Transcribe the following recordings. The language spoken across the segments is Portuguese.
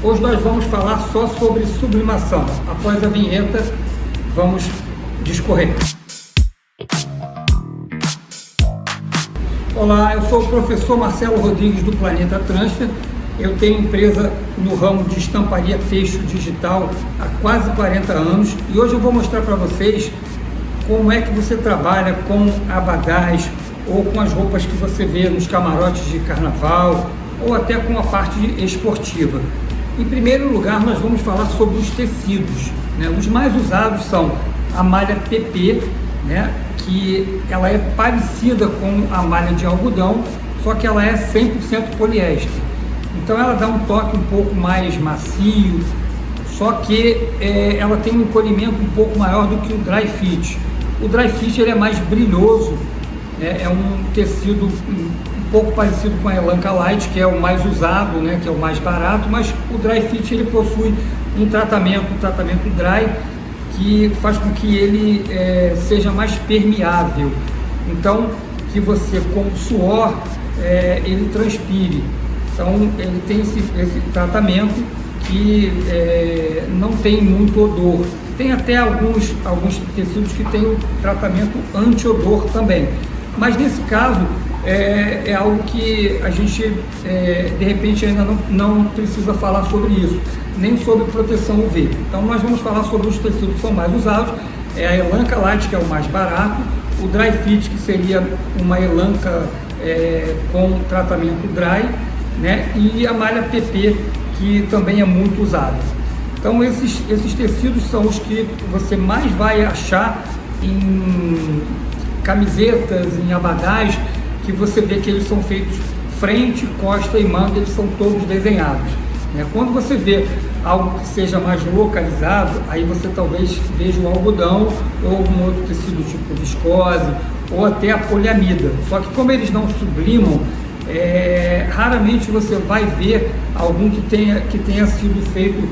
Hoje nós vamos falar só sobre sublimação. Após a vinheta, vamos discorrer. Olá, eu sou o professor Marcelo Rodrigues do Planeta Transfer. Eu tenho empresa no ramo de estamparia têxtil digital há quase 40 anos e hoje eu vou mostrar para vocês como é que você trabalha com abadás ou com as roupas que você vê nos camarotes de carnaval ou até com a parte esportiva. Em primeiro lugar, nós vamos falar sobre os tecidos, né? Os mais usados são a malha PP, né? Que ela é parecida com a malha de algodão, só que ela é 100% poliéster. Então ela dá um toque um pouco mais macio, só que ela tem um encolhimento um pouco maior do que o dry fit. O dry fit ele é mais brilhoso, né? É um tecido um pouco parecido com a Elanca Light, que é o mais usado, né? Que é o mais barato, mas o dry fit ele possui um tratamento dry, que faz com que ele seja mais permeável. Então, que você com o suor ele transpire. Então, ele tem esse tratamento que não tem muito odor. Tem até alguns tecidos que têm o tratamento anti-odor também. Mas nesse caso, é algo que a gente, de repente, ainda não precisa falar sobre isso, nem sobre proteção UV. Então, nós vamos falar sobre os tecidos que são mais usados. É a Elanca Light, que é o mais barato, o Dry Fit, que seria uma Elanca com tratamento dry, né? E a malha PP, que também é muito usada. Então, esses tecidos são os que você mais vai achar em camisetas, em abadás, que você vê que eles são feitos frente, costa e manga, eles são todos desenhados, né? Quando você vê algo que seja mais localizado, aí você talvez veja o algodão ou algum outro tecido tipo viscose ou até a poliamida. Só que como eles não sublimam, raramente você vai ver algum que tenha sido feito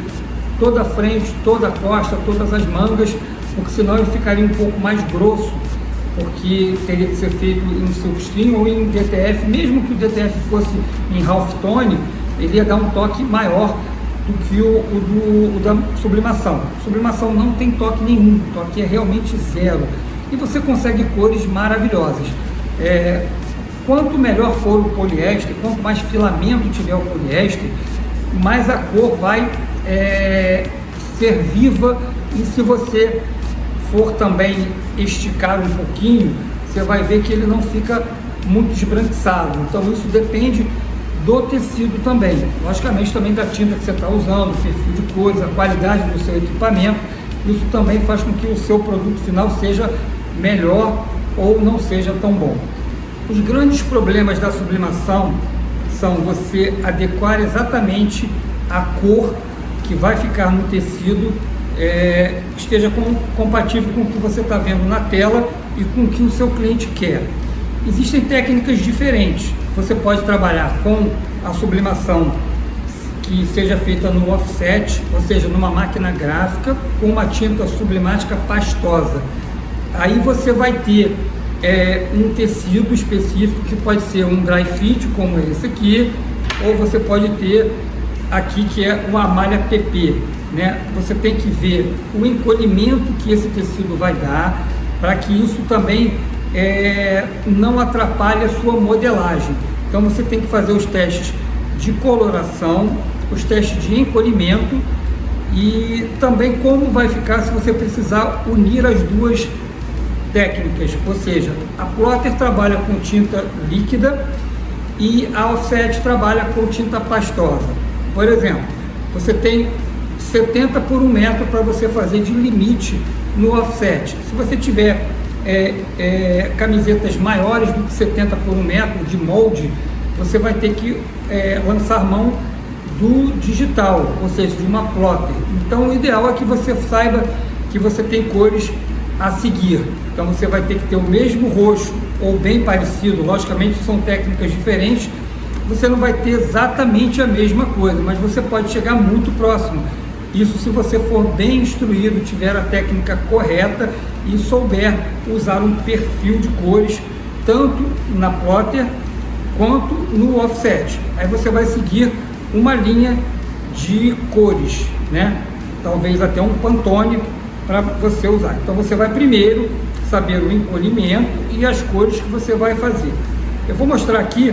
toda a frente, toda a costa, todas as mangas, porque senão ele ficaria um pouco mais grosso, porque teria que ser feito em silkstream ou em DTF. Mesmo que o DTF fosse em halftone, ele ia dar um toque maior do que o da sublimação. Sublimação não tem toque nenhum, o toque é realmente zero. E você consegue cores maravilhosas. Quanto melhor for o poliéster, quanto mais filamento tiver o poliéster, mais a cor vai ser viva. E se você for também esticar um pouquinho, você vai ver que ele não fica muito esbranquiçado. Então isso depende do tecido também, logicamente também da tinta que você está usando, o perfil de cores, a qualidade do seu equipamento. Isso também faz com que o seu produto final seja melhor ou não seja tão bom. Os grandes problemas da sublimação são você adequar exatamente a cor que vai ficar no tecido, esteja compatível com o que você está vendo na tela e com o que o seu cliente quer. Existem técnicas diferentes. Você pode trabalhar com a sublimação que seja feita no offset, ou seja, numa máquina gráfica com uma tinta sublimática pastosa. Aí você vai ter um tecido específico que pode ser um dry fit, como esse aqui, ou você pode ter aqui que é uma malha PP, né? Você tem que ver o encolhimento que esse tecido vai dar, para que isso também não atrapalhe a sua modelagem. Então você tem que fazer os testes de coloração, os testes de encolhimento e também como vai ficar se você precisar unir as duas técnicas, ou seja, a plotter trabalha com tinta líquida e a offset trabalha com tinta pastosa. Por exemplo, você tem 70 por 1 metro para você fazer de limite no offset. Se você tiver camisetas maiores do que 70 por 1 metro de molde, você vai ter que lançar mão do digital, ou seja, de uma plotter. Então o ideal é que você saiba que você tem cores a seguir. Então você vai ter que ter o mesmo roxo ou bem parecido, logicamente são técnicas diferentes, você não vai ter exatamente a mesma coisa, mas você pode chegar muito próximo. Isso se você for bem instruído, tiver a técnica correta e souber usar um perfil de cores, tanto na plotter quanto no offset. Aí você vai seguir uma linha de cores, né? Talvez até um Pantone para você usar. Então você vai primeiro saber o encolhimento e as cores que você vai fazer. Eu vou mostrar aqui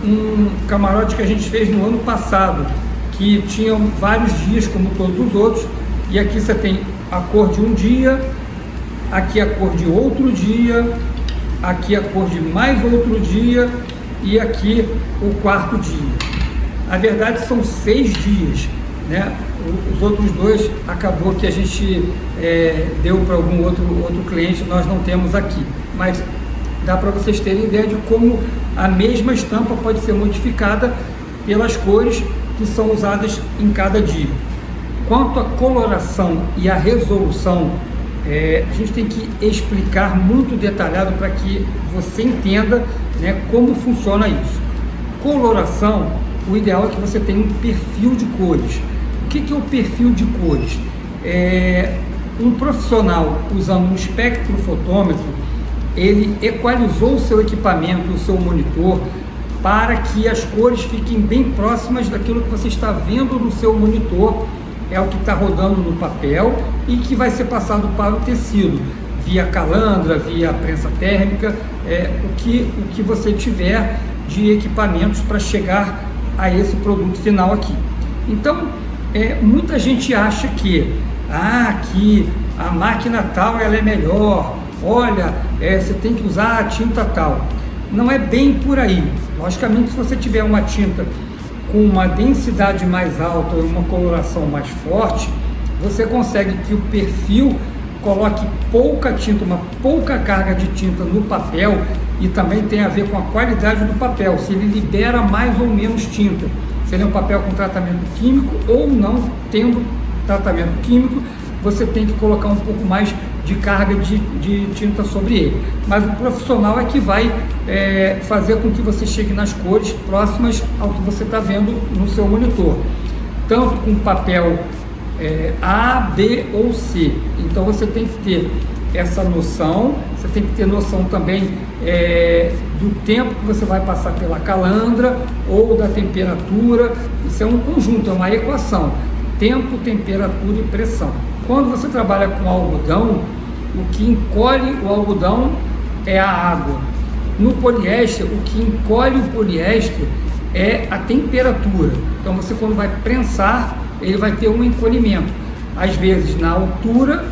um camarote que a gente fez no ano passado, que tinha vários dias como todos os outros, e aqui você tem a cor de um dia, aqui a cor de outro dia, aqui a cor de mais outro dia e aqui o quarto dia. Na verdade são 6 dias, né? Os outros 2 acabou que a gente deu para algum outro cliente, nós não temos aqui, mas dá para vocês terem ideia de como a mesma estampa pode ser modificada pelas cores que são usadas em cada dia. Quanto à coloração e à resolução, a gente tem que explicar muito detalhado para que você entenda, né, como funciona isso. Coloração, o ideal é que você tenha um perfil de cores. O que é o perfil de cores? Um profissional usando um espectrofotômetro, ele equalizou o seu equipamento, o seu monitor, para que as cores fiquem bem próximas daquilo que você está vendo no seu monitor, é o que está rodando no papel e que vai ser passado para o tecido, via calandra, via prensa térmica, o que você tiver de equipamentos para chegar a esse produto final aqui. Então, muita gente acha que a máquina tal ela é melhor, olha, você tem que usar a tinta tal. Não é bem por aí. Logicamente, se você tiver uma tinta com uma densidade mais alta e uma coloração mais forte, você consegue que o perfil coloque pouca tinta, uma pouca carga de tinta no papel, e também tem a ver com a qualidade do papel, se ele libera mais ou menos tinta, se ele é um papel com tratamento químico ou não tendo tratamento químico, você tem que colocar um pouco mais de carga de tinta sobre ele. Mas o profissional é que vai fazer com que você chegue nas cores próximas ao que você está vendo no seu monitor, tanto com papel A, B ou C. Então você tem que ter essa noção, você tem que ter noção também do tempo que você vai passar pela calandra ou da temperatura. Isso é um conjunto, é uma equação: tempo, temperatura e pressão. Quando você trabalha com algodão, o que encolhe o algodão é a água. No poliéster, o que encolhe o poliéster é a temperatura. Então você, quando vai prensar, ele vai ter um encolhimento, às vezes na altura,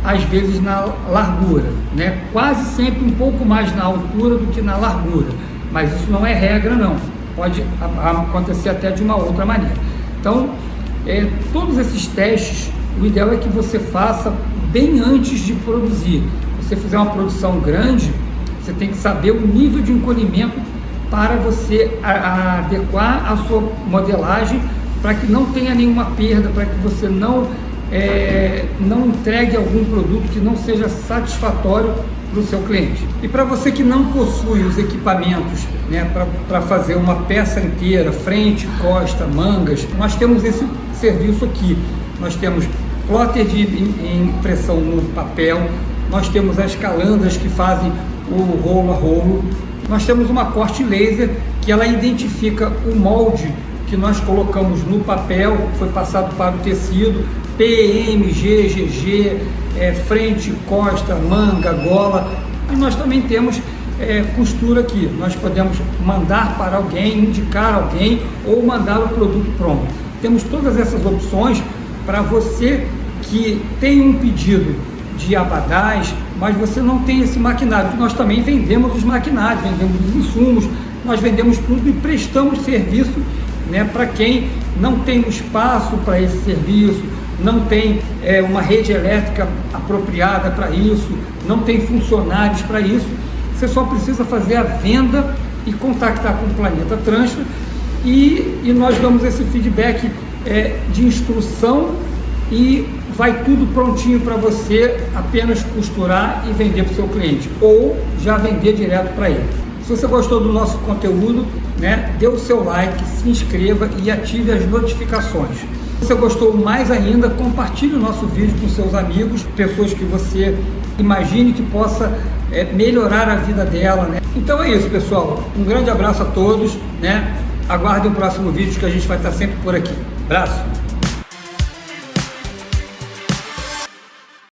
às vezes na largura, né? Quase sempre um pouco mais na altura do que na largura, mas isso não é regra não, pode acontecer até de uma outra maneira. Então, todos esses testes, o ideal é que você faça bem antes de produzir. Se você fizer uma produção grande, você tem que saber o nível de encolhimento para você adequar a sua modelagem, para que não tenha nenhuma perda, para que você não entregue algum produto que não seja satisfatório para o seu cliente. E para você que não possui os equipamentos, né, para fazer uma peça inteira, frente, costa, mangas, nós temos esse serviço aqui. Nós temos plotter de impressão no papel, nós temos as calandras que fazem o rolo a rolo, nós temos uma corte laser que ela identifica o molde que nós colocamos no papel, foi passado para o tecido, PM, GG, frente, costa, manga, gola. E nós também temos costura aqui. Nós podemos mandar para alguém, indicar alguém ou mandar o produto pronto. Temos todas essas opções para você que tem um pedido de abadás, mas você não tem esse maquinário. Nós também vendemos os maquinários, vendemos os insumos, nós vendemos tudo e prestamos serviço, né, para quem não tem espaço para esse serviço, não tem uma rede elétrica apropriada para isso, não tem funcionários para isso. Você só precisa fazer a venda e contactar com o Planeta Transfer, e nós damos esse feedback de instrução, e vai tudo prontinho para você apenas costurar e vender para o seu cliente, ou já vender direto para ele. Se você gostou do nosso conteúdo, né, dê o seu like, se inscreva e ative as notificações. Se você gostou mais ainda, compartilhe o nosso vídeo com seus amigos, pessoas que você imagine que possa melhorar a vida dela, né? Então é isso, pessoal. Um grande abraço a todos, né? Aguardem o próximo vídeo que a gente vai estar sempre por aqui. Abraço!